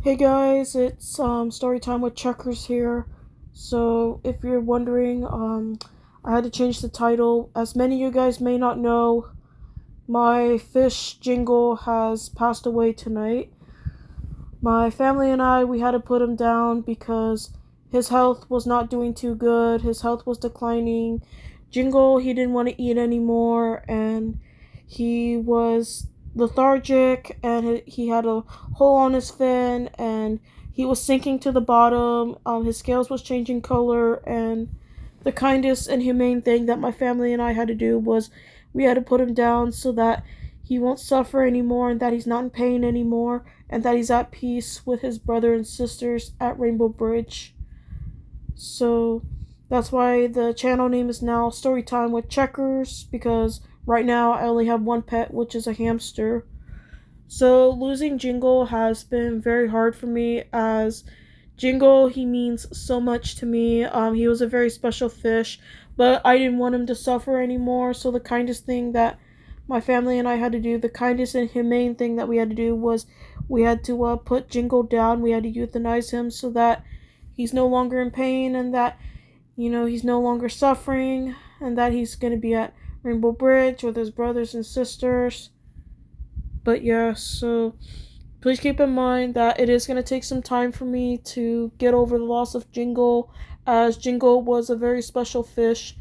Hey guys, it's Storytime with Checkers here. So if you're wondering, I had to change the title. As many of you guys may not know, my fish Jingle has passed away tonight. My family and I, we had to put him down because his health was not doing too good. His health was declining. Jingle, he didn't want to eat anymore, and he was lethargic, and he had a hole on his fin, and he was sinking to the bottom. His scales was changing color, and the kindest and humane thing that my family and I had to do was we had to put him down so that he won't suffer anymore, and that he's not in pain anymore, and that he's at peace with his brother and sisters at Rainbow Bridge. So that's why the channel name is now Storytime with Checkers, because right now I only have one pet, which is a hamster. So losing Jingle has been very hard for me, as Jingle, he means so much to me. He was a very special fish, but I didn't want him to suffer anymore. So the kindest thing that my family and I had to do, the kindest and humane thing that we had to do, was we had to put Jingle down. We had to euthanize him so that he's no longer in pain, and that he's no longer suffering, and that he's going to be at Rainbow Bridge with his brothers and sisters. But yeah, so please keep in mind that it is going to take some time for me to get over the loss of Jingle, as Jingle was a very special fish.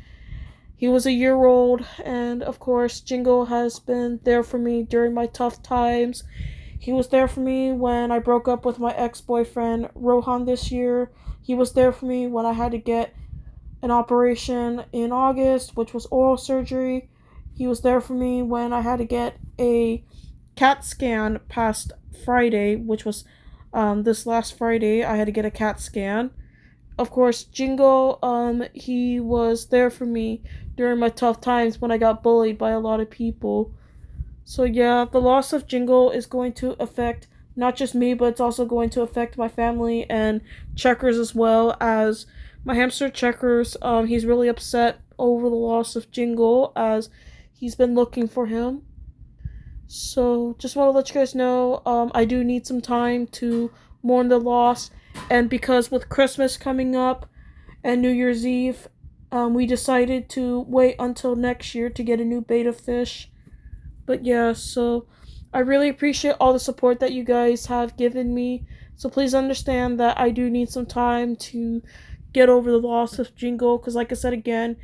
He was a year old, and of course, Jingle has been there for me during my tough times. He was there for me when I broke up with my ex-boyfriend, Rohan, this year. He was there for me when I had to get an operation in August, which was oral surgery. He was there for me when I had to get a CAT scan past Friday, which was this last Friday. I had to get a CAT scan. Of course, Jingle, he was there for me during my tough times when I got bullied by a lot of people. So yeah, the loss of Jingle is going to affect not just me, but it's also going to affect my family and Checkers as well, as my hamster Checkers, he's really upset over the loss of Jingle, as he's been looking for him. So just want to let you guys know, I do need some time to mourn the loss, and because with Christmas coming up and New Year's Eve, we decided to wait until next year to get a new betta fish. But yeah, so I really appreciate all the support that you guys have given me. So please understand that I do need some time to get over the loss of Jingle, because like I said again,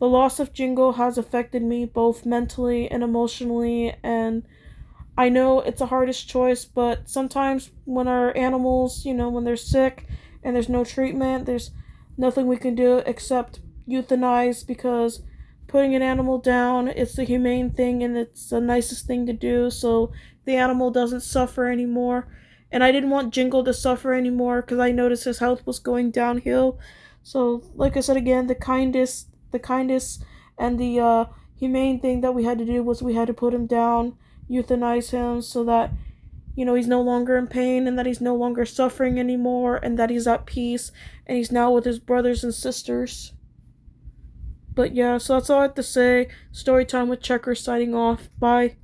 the loss of Jingle has affected me both mentally and emotionally, and I know it's the hardest choice, but sometimes when our animals, when they're sick and there's no treatment, there's nothing we can do except euthanize, because putting an animal down, it's the humane thing and it's the nicest thing to do, so the animal doesn't suffer anymore. And I didn't want Jingle to suffer anymore because I noticed his health was going downhill. So, like I said again, the kindest and the humane thing that we had to do was we had to put him down, euthanize him, so that he's no longer in pain, and that he's no longer suffering anymore, and that he's at peace, and he's now with his brothers and sisters. But yeah, so that's all I have to say. Storytime with Checkers signing off. Bye.